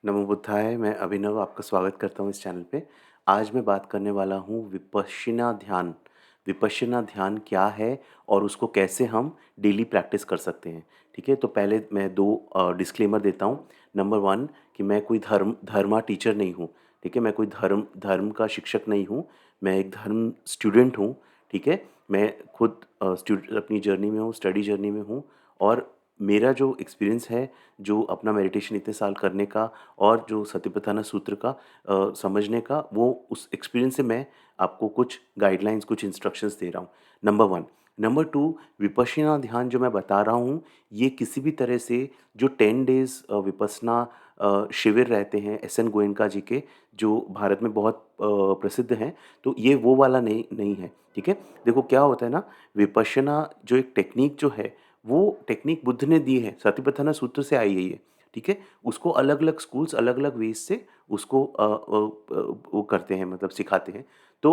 नमो बुद्धाय। मैं अभिनव आपका स्वागत करता हूँ इस चैनल पे। आज मैं बात करने वाला हूँ विपश्यना ध्यान। विपश्यना ध्यान क्या है और उसको कैसे हम डेली प्रैक्टिस कर सकते हैं, ठीक है? तो पहले मैं 2 डिस्क्लेमर देता हूँ। नंबर 1 कि मैं कोई धर्मा टीचर नहीं हूँ, ठीक है? मैं कोई धर्म धर्म का शिक्षक नहीं हूँ, मैं एक धर्म स्टूडेंट हूँ, ठीक है? मैं खुद अपनी जर्नी में हूँ, स्टडी जर्नी में हूँ और मेरा जो एक्सपीरियंस है, जो अपना मेडिटेशन इतने साल करने का और जो सतिपट्ठाना सूत्र का समझने का, वो उस एक्सपीरियंस से मैं आपको कुछ गाइडलाइंस, कुछ इंस्ट्रक्शंस दे रहा हूँ, नंबर 1। नंबर 2, विपश्यना ध्यान जो मैं बता रहा हूँ, ये किसी भी तरह से जो 10 डेज़ विपश्यना शिविर रहते हैं एस.एन. गोयनका जी के, जो भारत में बहुत प्रसिद्ध हैं, तो ये वो वाला नहीं नहीं है, ठीक है? देखो क्या होता है ना, विपश्यना जो एक टेक्नीक जो है, वो टेक्नीक बुद्ध ने दी है, सतिपट्ठाना सूत्र से आई है ये, ठीक है? उसको अलग-अलग स्कूल्स अलग-अलग वेज़ से उसको वो करते हैं, मतलब सिखाते हैं। तो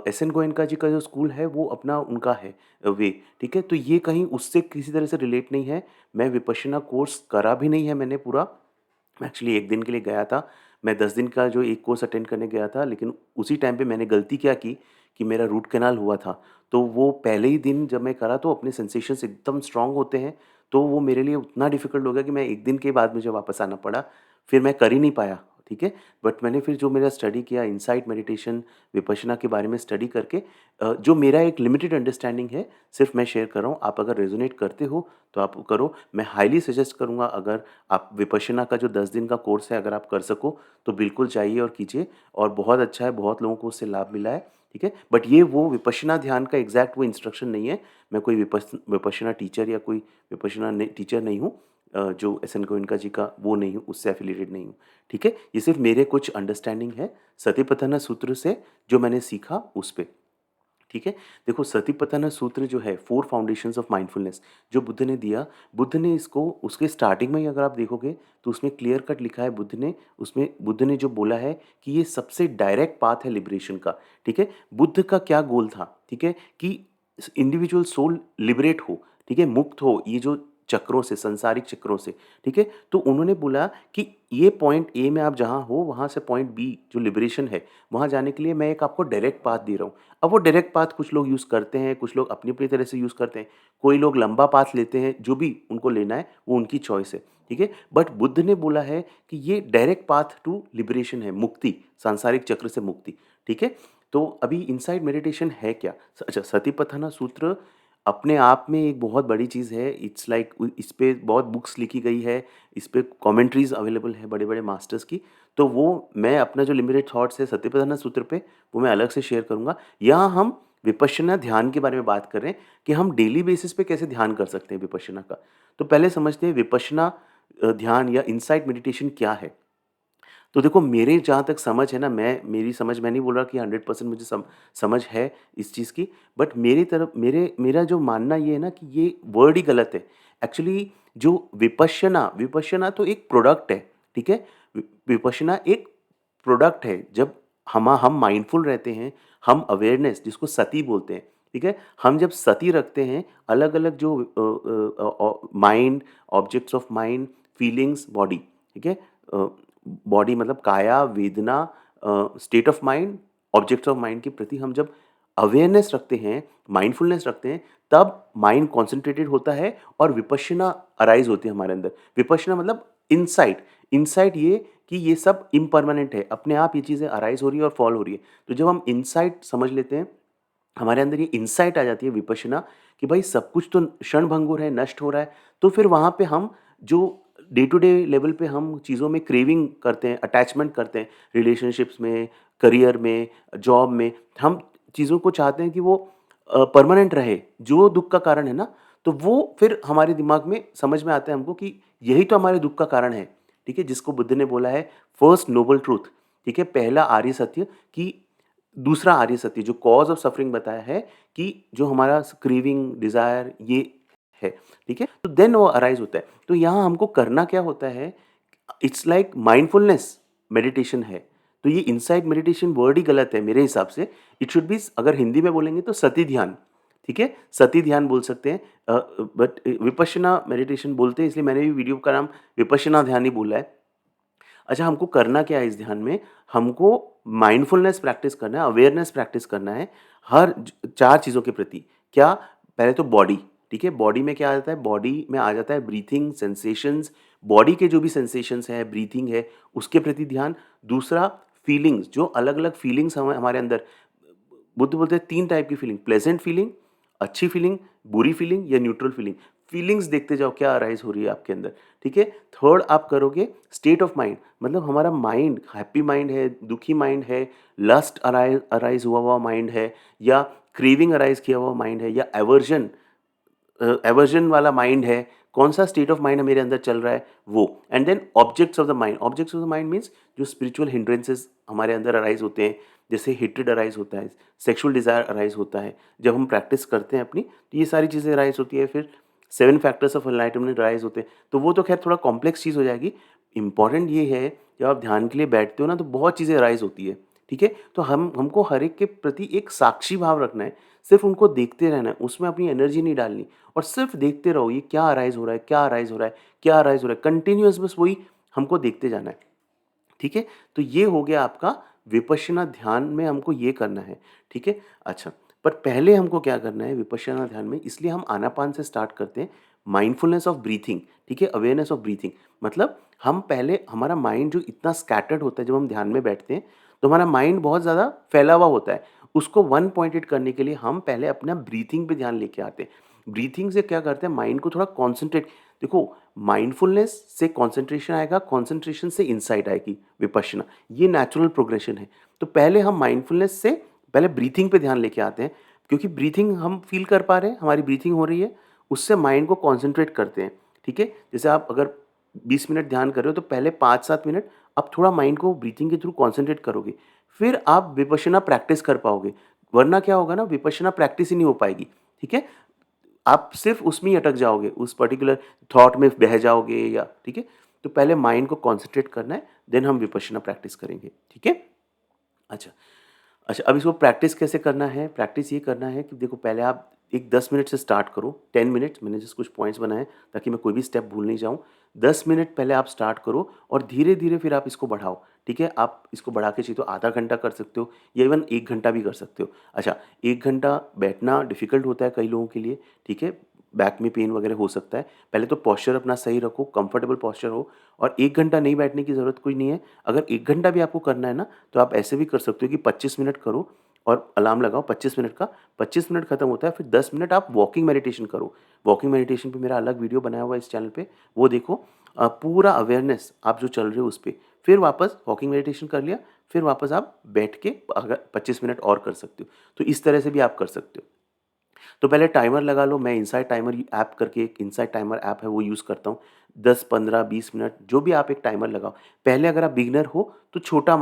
एस.एन. गोएनका जी का जो स्कूल है वो अपना उनका है वे, ठीक है? तो ये कहीं उससे किसी तरह से रिलेट नहीं है। मैं विपश्यना कोर्स करा भी नहीं है मैंने पूरा। मैं एक्चुअली 1 दिन के लिए गया था। मैं 10 दिन का जो एक कोर्स अटेंड करने गया था, लेकिन उसी टाइम पे मैंने गलती क्या की कि मेरा रूट कैनाल हुआ था। तो वो पहले ही दिन जब मैं करा तो अपने सेंसेशंस एकदम स्ट्रॉन्ग होते हैं, तो वो मेरे लिए उतना डिफ़िकल्ट हो गया कि मैं 1 दिन के बाद मुझे वापस आना पड़ा। फिर मैं कर ही नहीं पाया, ठीक है? बट मैंने फिर जो मेरा स्टडी किया इनसाइट मेडिटेशन, विपश्यना के बारे में स्टडी करके जो मेरा एक लिमिटेड अंडरस्टैंडिंग है, सिर्फ़ मैं शेयर कर रहा हूँ। आप अगर रेज़ोनेट करते हो, तो आप करो। मैं हाइली सजेस्ट करूँगा, अगर आप विपश्यना का जो 10 दिन का कोर्स है अगर आप कर सको, तो बिल्कुल जाइए और कीजिए और बहुत अच्छा है, बहुत लोगों को उससे लाभ मिला है, ठीक है? बट ये वो विपश्यना ध्यान का एग्ज़ैक्ट वो इंस्ट्रक्शन नहीं है। मैं कोई विपश्यना टीचर या कोई विपश्यना टीचर नहीं हूँ, जो एस एन गोयनका जी का वो नहीं हूँ, उससे एफ़िलिएटेड नहीं हूँ, ठीक है? ये सिर्फ़ मेरे कुछ अंडरस्टैंडिंग है सतिपट्ठना सूत्र से, जो मैंने सीखा उस पे। ठीक है? देखो, सतिपट्ठना सूत्र जो है 4 फाउंडेशंस ऑफ माइंडफुलनेस जो बुद्ध ने दिया, बुद्ध ने इसको उसके स्टार्टिंग में ही अगर आप देखोगे तो उसमें क्लियर कट लिखा है, बुद्ध ने जो बोला है कि ये सबसे डायरेक्ट पाथ है लिबरेशन का, ठीक है? बुद्ध का क्या गोल था, ठीक है? कि इंडिविजुअल सोल लिबरेट हो, ठीक है? मुक्त हो ये जो चक्रों से, सांसारिक चक्रों से, ठीक है? तो उन्होंने बोला कि ये पॉइंट ए में आप जहाँ हो, वहाँ से पॉइंट बी जो लिबरेशन है, वहाँ जाने के लिए मैं एक आपको डायरेक्ट पाथ दे रहा हूँ। अब वो डायरेक्ट पाथ कुछ लोग यूज़ करते हैं, कुछ लोग अपनी-अपनी तरह से यूज़ करते हैं। कोई लोग लंबा पाथ लेते हैं, जो भी उनको लेना है, वो उनकी चॉइस है, ठीक है? बट बुद्ध ने बोला है कि ये डायरेक्ट पाथ टू लिबरेशन है, मुक्ति, सांसारिक चक्र से मुक्ति, ठीक है? तो अभी इनसाइड मेडिटेशन है क्या? अच्छा, सतिपट्ठना सूत्र अपने आप में एक बहुत बड़ी चीज़ है। इट्स लाइक इस पे बहुत बुक्स लिखी गई है, इस पे कमेंट्रीज़ अवेलेबल है बड़े-बड़े मास्टर्स की। तो वो मैं अपना जो लिमिटेड थॉट्स है सत्यप्रधान सूत्र पे, वो मैं अलग से शेयर करूँगा। यहाँ हम विपश्यना ध्यान के बारे में बात कर रहे हैं कि हम डेली बेसिस पे कैसे ध्यान कर सकते हैं विपश्यना का। तो पहले समझते हैं विपश्यना ध्यान या इनसाइट मेडिटेशन क्या है? तो देखो, मेरे जहाँ तक समझ है ना, मेरी समझ, मैं नहीं बोल रहा कि 100% मुझे समझ है इस चीज़ की, बट मेरा जो मानना ये है ना कि ये वर्ड ही गलत है। एक्चुअली जो विपश्यना तो एक प्रोडक्ट है, ठीक है? विपश्यना एक प्रोडक्ट है। जब हम माइंडफुल रहते हैं, हम अवेयरनेस जिसको सति बोलते हैं, ठीक है? हम जब सति रखते हैं, अलग-अलग जो mind, objects of mind, feelings, body, ठीक है? अ, बॉडी मतलब काया, वेदना, state of mind, objects of mind के प्रति हम जब अवेयरनेस रखते हैं, माइंडफुलनेस रखते हैं, तब माइंड कॉन्सन्ट्रेटेड होता है और विपश्यना अराइज़ होती है हमारे अंदर। विपश्यना मतलब इनसाइट, इनसाइट ये कि ये सब इम्परमानेंट है, अपने आप ये चीज़ें अराइज़ हो रही है और फॉल हो रही है। तो जब हम इनसाइट समझ लेते हैं, हमारे अंदर ये इनसाइट आ जाती है विपश्यना कि भाई सब कुछ तो क्षणभंगुर है, नष्ट हो रहा है। तो फिर वहाँ पे हम जो डे टू डे लेवल पे हम चीज़ों में क्रेविंग करते हैं, अटैचमेंट करते हैं, रिलेशनशिप्स में, करियर में, जॉब में, हम चीज़ों को चाहते हैं कि वो परमानेंट रहे, जो दुःख का कारण है ना, तो वो फिर हमारे दिमाग में समझ में आता है हमको कि यही तो हमारे दुःख का कारण है, ठीक है? जिसको बुद्ध ने बोला है फर्स्ट नोबल ट्रुथ, ठीक है? पहला आर्य सत्य कि दूसरा आर्य सत्य जो कॉज़ ऑफ सफरिंग बताया है कि जो हमारा क्रेविंग, डिज़ायर ये है, ठीक है? तो देन वो अराइज़ होता है। तो यहाँ हमको करना क्या होता है, इट्स लाइक माइंडफुलनेस मेडिटेशन है। तो ये इनसाइड मेडिटेशन वर्ड ही गलत है मेरे हिसाब से। इट शुड बी, अगर हिंदी में बोलेंगे तो सति ध्यान, ठीक है? सति ध्यान बोल सकते हैं, बट विपश्यना मेडिटेशन बोलते हैं, इसलिए मैंने भी वीडियो का नाम विपश्यना ध्यान ही बोला है। अच्छा, हमको करना क्या है इस ध्यान में? हमको माइंडफुलनेस प्रैक्टिस करना है, अवेयरनेस प्रैक्टिस करना है हर 4 चीज़ों के प्रति। क्या? पहले तो बॉडी, ठीक है? बॉडी में क्या आ जाता है? बॉडी में आ जाता है ब्रीथिंग, सेंसेशंस, बॉडी के जो भी सेंसेशंस हैं, ब्रीथिंग है, उसके प्रति ध्यान। दूसरा फीलिंग्स, जो अलग-अलग फीलिंग्स हमारे अंदर, बुद्ध बोलते हैं 3 टाइप की फीलिंग, प्लेज़ेंट फीलिंग, अच्छी फीलिंग, बुरी फीलिंग या न्यूट्रल फीलिंग। फीलिंग्स देखते जाओ क्या अराइज़ हो रही है आपके अंदर, ठीक है? थर्ड आप करोगे स्टेट ऑफ माइंड, मतलब हमारा माइंड हैप्पी माइंड है, दुखी माइंड है, लस्ट अराइज़ हुआ हुआ माइंड है, या क्रेविंग अराइज़ किया हुआ माइंड है, या एवर्जन वाला माइंड है, कौन सा स्टेट ऑफ माइंड मेरे अंदर चल रहा है वो। And then objects of the mind, objects of the mind means जो स्पिरिचुअल हिंड्रेंसेस हमारे अंदर अराइज होते हैं, जैसे हेट्रेड अराइज होता है, सेक्सुअल डिज़ायर अराइज होता है जब हम प्रैक्टिस करते हैं अपनी, तो ये सारी चीज़ें अराइज होती है। फिर 7 फैक्टर्स ऑफ एनलाइटनमेंट अराइज होते हैं, तो वो तो खैर थोड़ा कॉम्प्लेक्स चीज़ हो जाएगी। इंपॉर्टेंट ये है, जब आप ध्यान के लिए बैठते हो ना, तो बहुत चीज़ें अराइज होती है, ठीक है? तो हमको हर एक के प्रति एक साक्षी भाव रखना है, सिर्फ उनको देखते रहना है, उसमें अपनी एनर्जी नहीं डालनी, और सिर्फ देखते रहो ये क्या अराइज हो रहा है, क्या अराइज हो रहा है, क्या अराइज हो रहा है, कंटिन्यूअस बस वही हमको देखते जाना है, ठीक है? तो ये हो गया आपका विपश्यना ध्यान में हमको ये करना है, ठीक है? अच्छा, पर पहले हमको क्या करना है विपश्यना ध्यान में, इसलिए हम आनापान से स्टार्ट करते हैं, माइंडफुलनेस ऑफ ब्रीथिंग, ठीक है? अवेयरनेस ऑफ ब्रीथिंग, मतलब हम पहले, हमारा माइंड जो इतना स्कैटर्ड होता है जब हम ध्यान में बैठते हैं, तो हमारा माइंड बहुत ज़्यादा फैला हुआ होता है, उसको वन पॉइंटेड करने के लिए हम पहले अपना ब्रीथिंग पे ध्यान लेके आते हैं। ब्रीथिंग से क्या करते हैं, माइंड को थोड़ा कॉन्सेंट्रेट, देखो माइंडफुलनेस से कंसंट्रेशन आएगा, कंसंट्रेशन से इनसाइट आएगी विपश्यना, ये नेचुरल प्रोग्रेशन है। तो पहले हम माइंडफुलनेस से पहले ब्रीथिंग पे ध्यान लेके आते हैं, क्योंकि ब्रीथिंग हम फील कर पा रहे हैं, हमारी ब्रीथिंग हो रही है, उससे माइंड को कॉन्सेंट्रेट करते हैं, ठीक है? जैसे आप अगर 20 मिनट ध्यान कर रहे हो, तो पहले 5-7 मिनट आप थोड़ा माइंड को ब्रीथिंग के थ्रू कॉन्सेंट्रेट करोगे, फिर आप विपश्यना प्रैक्टिस कर पाओगे। वरना क्या होगा ना, विपश्यना प्रैक्टिस ही नहीं हो पाएगी, ठीक है? आप सिर्फ उसमें ही अटक जाओगे, उस पर्टिकुलर थॉट में बह जाओगे, या ठीक है? तो पहले माइंड को कॉन्सेंट्रेट करना है, देन हम विपश्यना प्रैक्टिस करेंगे, ठीक है? अच्छा, अच्छा, अब इसको प्रैक्टिस कैसे करना है? प्रैक्टिस ये करना है कि देखो, पहले आप एक 10 मिनट से स्टार्ट करो, 10 मिनट्स, मैंने जस्ट कुछ पॉइंट्स बनाए ताकि मैं कोई भी स्टेप भूल नहीं जाऊँ। 10 मिनट पहले आप स्टार्ट करो, और धीरे-धीरे फिर आप इसको बढ़ाओ, ठीक है? आप इसको बढ़ा के चाहिए तो आधा घंटा कर सकते हो, या इवन 1 घंटा भी कर सकते हो। अच्छा, 1 घंटा बैठना डिफ़िकल्ट होता है कई लोगों के लिए, ठीक है? बैक में पेन वगैरह हो सकता है। पहले तो पोस्चर अपना सही रखो, कंफर्टेबल पोस्चर हो, और 1 घंटा नहीं बैठने की ज़रूरत कोई नहीं है। अगर 1 घंटा भी आपको करना है ना, तो आप ऐसे भी कर सकते हो कि 25 मिनट करो और अलार्म लगाओ 25 मिनट का, 25 मिनट खत्म होता है, फिर 10 मिनट आप वॉकिंग मेडिटेशन करो। वॉकिंग मेडिटेशन पे मेरा अलग वीडियो बनाया हुआ है इस चैनल पे, वो देखो। पूरा अवेयरनेस आप जो चल रहे हो उस पे, फिर वापस वॉकिंग मेडिटेशन कर लिया, फिर वापस आप बैठ के अगर 25 मिनट और कर सकते हो। तो इस तरह से भी आप कर सकते हो। तो पहले टाइमर लगा लो, मैं इनसाइड टाइमर ऐप करके, एक इनसाइड टाइमर ऐप है वो यूज़ करता हूँ। 10, 15, 20 मिनट जो भी आप एक टाइमर लगाओ। पहले अगर आप बिगिनर हो तो छोटा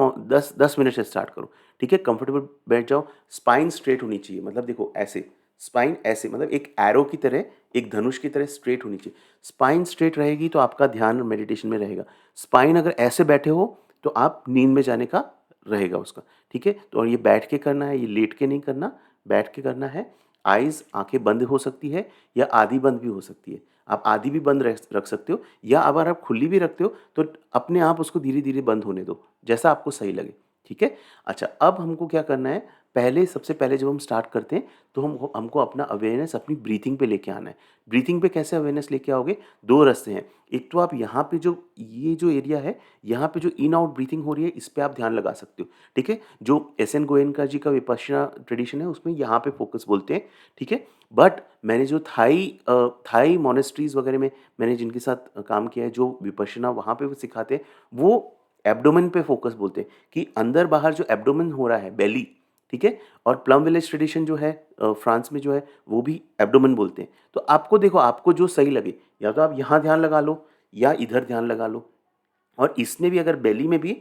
10 मिनट से स्टार्ट करो, ठीक है? कंफर्टेबल बैठ जाओ, स्पाइन स्ट्रेट होनी चाहिए, मतलब देखो ऐसे, स्पाइन ऐसे, मतलब एक एरो की तरह, एक धनुष की तरह स्ट्रेट होनी चाहिए। स्पाइन स्ट्रेट रहेगी तो आपका ध्यान मेडिटेशन में रहेगा। स्पाइन अगर ऐसे बैठे हो तो आप नींद में जाने का रहेगा उसका, ठीक है? तो और ये बैठ के करना है, ये लेट के नहीं करना, बैठ के करना है। आइज़, आँखें बंद हो सकती है या आधी बंद भी हो सकती है। आप आधी भी बंद रख सकते हो, या अगर आप खुली भी रखते हो तो अपने आप उसको धीरे-धीरे बंद होने दो, जैसा आपको सही लगे, ठीक है? अच्छा, अब हमको क्या करना है, पहले सबसे पहले जब हम स्टार्ट करते हैं तो हमको अपना अवेयरनेस अपनी ब्रीथिंग पे लेके आना है। ब्रीथिंग पे कैसे अवेयरनेस लेके आओगे? 2 रास्ते हैं। एक तो आप यहाँ पे जो ये जो एरिया है, यहाँ पे जो इन आउट ब्रीथिंग हो रही है, इस पे आप ध्यान लगा सकते हो, ठीक है? जो एस.एन. गोयनका जी का विपश्यना ट्रेडिशन है, उसमें यहाँ पे फोकस बोलते हैं, ठीक है? बट मैंने जो थाई मॉनेस्ट्रीज़ वगैरह में मैंने जिनके साथ काम किया है, जो विपश्यना वहाँ पे वो सिखाते हैं, वो एब्डोमेन पे फोकस बोलते हैं कि अंदर-बाहर जो एब्डोमेन हो रहा है, बेली, ठीक है? और प्लम विलेज ट्रेडिशन जो है फ्रांस में जो है, वो भी एब्डोमेन बोलते हैं। तो आपको देखो, आपको जो सही लगे, या तो आप यहाँ ध्यान लगा लो या इधर ध्यान लगा लो। और इसमें भी अगर बेली में भी,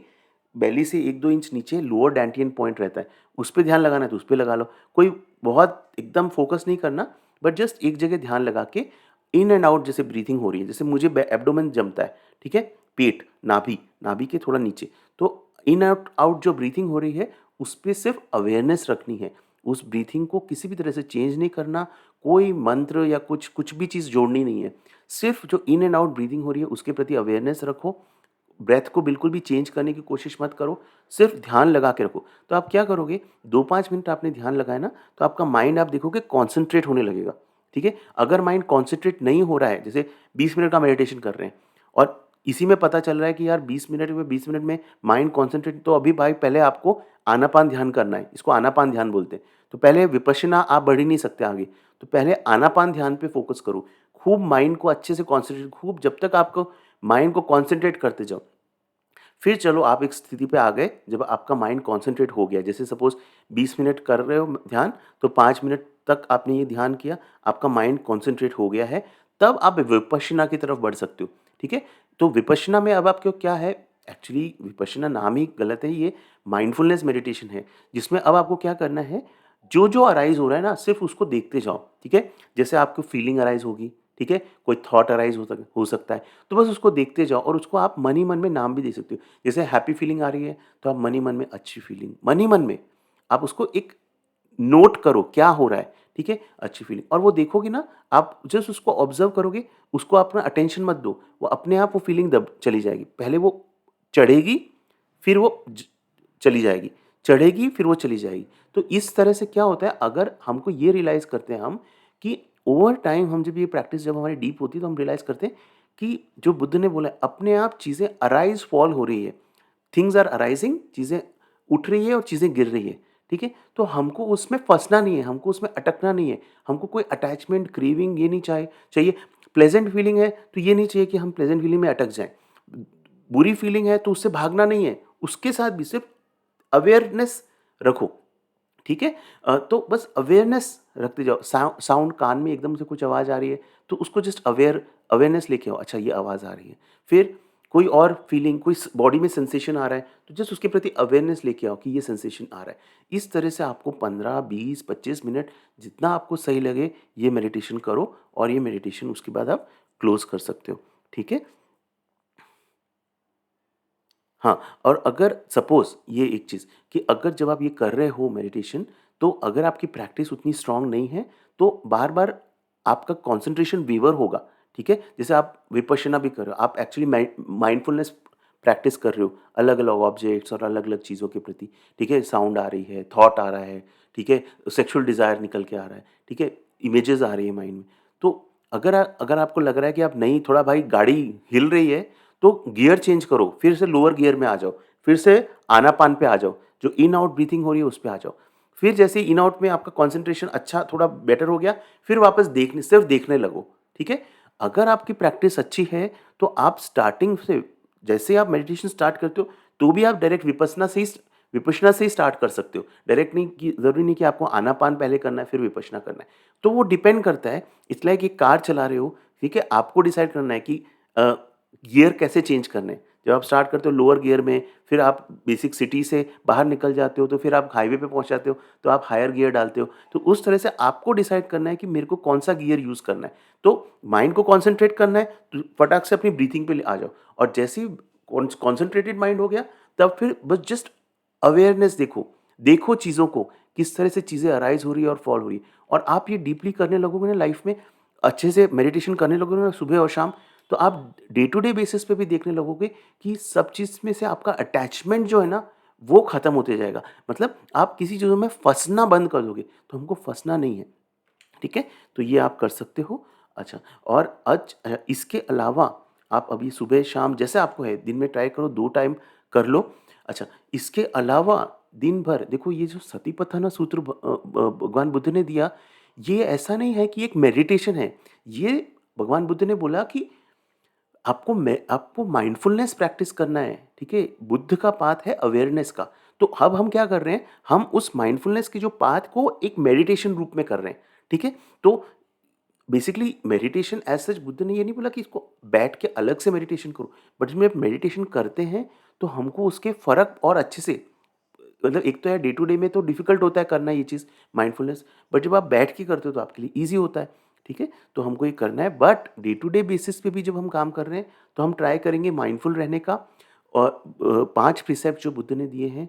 बेली से 1-2 इंच नीचे लोअर डैंटियन पॉइंट रहता है, उस पे ध्यान लगाना है तो उस पे लगा लो। कोई बहुत एकदम फोकस नहीं करना, बट जस्ट एक जगह ध्यान लगा के इन एंड आउट जैसे ब्रीथिंग हो रही है, जैसे मुझे एब्डोमेन जमता है, ठीक है? पेट, नाभि, नाभि के थोड़ा नीचे, तो इन आउट आउट जो ब्रीथिंग हो रही है, उस पे सिर्फ अवेयरनेस रखनी है। उस ब्रीथिंग को किसी भी तरह से चेंज नहीं करना, कोई मंत्र या कुछ भी चीज़ जोड़नी नहीं है। सिर्फ जो इन एंड आउट ब्रीथिंग हो रही है उसके प्रति अवेयरनेस रखो, ब्रेथ को बिल्कुल भी चेंज करने की कोशिश मत करो, सिर्फ ध्यान लगा के रखो। तो आप क्या करोगे, 2-5 मिनट आपने ध्यान लगाया ना, तो आपका माइंड आप देखोगे कॉन्सन्ट्रेट होने लगेगा, ठीक है? अगर माइंड कॉन्सन्ट्रेट नहीं हो रहा है, जैसे 20 मिनट का मेडिटेशन कर रहे हैं और इसी में पता चल रहा है कि यार 20 मिनट में माइंड कॉन्सन्ट्रेट, तो अभी भाई पहले आपको आनापान ध्यान करना है, इसको आनापान ध्यान बोलते हैं। तो पहले विपश्यना आप बढ़ ही नहीं सकते आगे, तो पहले आनापान ध्यान पे फ़ोकस करो। खूब माइंड को अच्छे से कॉन्सन्ट्रेट, खूब जब तक आपको माइंड को कॉन्सन्ट्रेट करते जाओ। फिर चलो आप एक स्थिति पे आ गए जब आपका माइंड कॉन्सन्ट्रेट हो गया। जैसे सपोज़ 20 मिनट कर रहे हो ध्यान, तो 5 मिनट तक आपने ये ध्यान किया, आपका माइंड कॉन्सन्ट्रेट हो गया है, तब आप विपश्यना की तरफ बढ़ सकते हो, ठीक है? तो विपश्यना में अब आपको क्या है, एक्चुअली विपश्यना नाम ही गलत है, ये माइंडफुलनेस मेडिटेशन है, जिसमें अब आपको क्या करना है, जो-जो अराइज़ हो रहा है ना, सिर्फ़ उसको देखते जाओ, ठीक है? जैसे आपको फीलिंग अराइज़ होगी, ठीक है? कोई थॉट अराइज़ हो सकता है, तो बस उसको देखते जाओ और उसको आप मन ही मन में नाम भी दे सकते हो। जैसे हैप्पी फीलिंग आ रही है, तो आप मन ही मन में अच्छी फीलिंग, मन ही मन में आप उसको एक नोट करो क्या हो रहा है, ठीक है? अच्छी फीलिंग, और वो देखोगे ना, आप जस्ट उसको ऑब्ज़र्व करोगे, उसको अपना अटेंशन मत दो, वो अपने आप वो फीलिंग दब चली जाएगी। पहले वो चढ़ेगी, फिर वो चली जाएगी, चढ़ेगी फिर वो चली जाएगी। तो इस तरह से क्या होता है, अगर हमको ये रियलाइज़ करते हैं हम कि ओवर टाइम हम जब ये प्रैक्टिस जब हमारी डीप होती है, तो हम रियलाइज़ करते हैं कि जो बुद्ध ने बोला है, अपने आप चीज़ें अराइज़ फॉल हो रही है। थिंग्स आर अराइजिंग, चीज़ें उठ रही है और चीज़ें गिर रही है, ठीक है? तो हमको उसमें फँसना नहीं है, हमको उसमें अटकना नहीं है, हमको कोई अटैचमेंट, क्रेविंग ये नहीं चाहिए। प्लेज़ेंट फीलिंग है, तो ये नहीं चाहिए कि हम प्लेज़ेंट फीलिंग में अटक जाएँ। बुरी फीलिंग है, तो उससे भागना नहीं है, उसके साथ भी सिर्फ़ अवेयरनेस रखो, ठीक है? तो बस अवेयरनेस रखते जाओ। साउंड कान में एकदम से कुछ आवाज़ आ रही है, तो उसको जस्ट अवेयरनेस लेके आओ, अच्छा ये आवाज़ आ रही है। फिर कोई और फीलिंग, कोई बॉडी में सेंसेशन आ रहा है, तो जस्ट उसके प्रति अवेयरनेस लेके आओ कि ये सेंसेशन आ रहा है। इस तरह से आपको 15, 20, 25 मिनट जितना आपको सही लगे, ये मेडिटेशन करो और ये मेडिटेशन उसके बाद आप क्लोज़ कर सकते हो, ठीक है? हाँ, और अगर सपोज़ ये एक चीज़ कि अगर जब आप ये कर रहे हो मेडिटेशन, तो अगर आपकी प्रैक्टिस उतनी स्ट्रॉन्ग नहीं है, तो बार-बार आपका कंसंट्रेशन वेवर होगा, ठीक है? जैसे आप विपश्यना भी कर रहे हो, आप एक्चुअली माइंडफुलनेस प्रैक्टिस कर रहे हो, अलग-अलग ऑब्जेक्ट्स और अलग-अलग चीज़ों के प्रति, ठीक है? साउंड आ रही है, थॉट आ रहा है, ठीक है? सेक्सुअल डिज़ायर निकल के आ रहा है, ठीक है? इमेजेस आ रही है माइंड में। तो अगर आपको लग रहा है कि आप नहीं, थोड़ा भाई गाड़ी हिल रही है, तो गियर चेंज करो, फिर से लोअर गियर में आ जाओ, फिर से आनापान पे आ जाओ, जो इन आउट ब्रीथिंग हो रही है उस पे आ जाओ। फिर जैसे इन आउट में आपका कंसंट्रेशन अच्छा थोड़ा बेटर हो गया, फिर वापस सिर्फ़ देखने लगो, ठीक है? अगर आपकी प्रैक्टिस अच्छी है, तो आप स्टार्टिंग से जैसे आप मेडिटेशन स्टार्ट करते हो, तो भी आप डायरेक्ट विपश्यना से ही स्टार्ट कर सकते हो। डायरेक्ट नहीं कि ज़रूरी नहीं कि आपको आनापान पहले करना है, फिर विपश्यना करना है। तो वो डिपेंड करता है, इट्स लाइक एक कार चला रहे हो, ठीक है? आपको डिसाइड करना है कि अ, गियर कैसे चेंज करने हैं। जब आप स्टार्ट करते हो लोअर गियर में, फिर आप बेसिक सिटी से बाहर निकल जाते हो, तो फिर आप हाईवे पे पहुँच जाते हो, तो आप हायर गियर डालते हो। तो उस तरह से आपको डिसाइड करना है कि मेरे को कौन-सा गियर यूज़ करना है। तो माइंड को कॉन्संट्रेट करना है, तो फटाक से अपनी ब्रीथिंग पे आ जाओ, और जैसे ही कॉन्संट्रेटेड माइंड हो गया, तब फिर बस जस्ट अवेयरनेस देखो। देखो चीज़ों को, किस तरह से चीज़ें अराइज़ हो रही है और फॉल हो रही है। और आप ये डीपली करने लगोगे ना लाइफ़ में, अच्छे से मेडिटेशन करने लगोगे ना सुबह और शाम, तो आप डे टू डे बेसिस पे भी देखने लगोगे कि सब चीज़ में से आपका अटैचमेंट जो है ना, वो ख़त्म होते जाएगा। मतलब आप किसी चीज़ों में फँसना बंद कर दोगे, तो हमको फँसना नहीं है, ठीक है? तो ये आप कर सकते हो। अच्छा, और इसके अलावा आप अभी सुबह-शाम जैसे आपको है, दिन में ट्राई करो 2 टाइम कर लो। अच्छा, इसके अलावा दिन भर देखो, ये जो सतिपट्ठाना सूत्र भगवान बुद्ध ने दिया, ये ऐसा नहीं है कि एक मेडिटेशन है। ये भगवान बुद्ध ने बोला कि आपको माइंडफुलनेस प्रैक्टिस करना है, ठीक है? बुद्ध का पाथ है अवेयरनेस का। तो अब हम क्या कर रहे हैं, हम उस माइंडफुलनेस के जो पाथ को एक मेडिटेशन रूप में कर रहे हैं, ठीक है? तो basically meditation as such Buddha ने ये नहीं बोला कि इसको बैठ के अलग से मेडिटेशन करो, बट जब मेडिटेशन करते हैं, तो हमको उसके फ़र्क और अच्छे से, मतलब एक तो है डे टू डे में तो डिफ़िकल्ट होता है करना ये चीज़ माइंडफुलनेस, बट जब आप बैठ के करते हो तो आपके लिए ईज़ी होता है, ठीक है? तो हमको ये करना है, but day to day basis पे भी जब हम काम कर रहे हैं, तो हम ट्राई करेंगे माइंडफुल रहने का। और 5 प्रिसेप्ट जो बुद्ध ने दिए हैं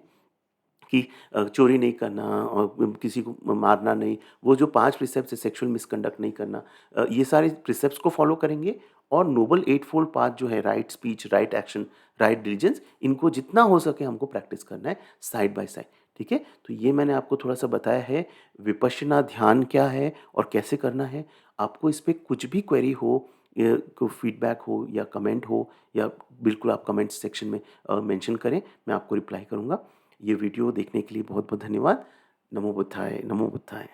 कि चोरी नहीं करना और किसी को मारना नहीं, वो जो 5 प्रिसेप्ट्स है, सेक्सुअल मिसकंडक्ट नहीं करना, ये सारे प्रिसेप्ट्स को फ़ॉलो करेंगे। और नोबल एट फोल्ड पाथ जो है, right speech, right action, right diligence, इनको जितना हो सके हमको प्रैक्टिस करना है साइड बाय साइड। ठीक है, तो ये मैंने आपको थोड़ा सा बताया है विपश्यना ध्यान क्या है और कैसे करना है। आपको इस पर कुछ भी क्वेरी हो, को फीडबैक हो या कमेंट हो, या बिल्कुल आप कमेंट सेक्शन में मेंशन करें, मैं आपको रिप्लाई करूँगा। ये वीडियो देखने के लिए बहुत बहुत धन्यवाद। नमो बुद्धाय, नमो बुद्धाय।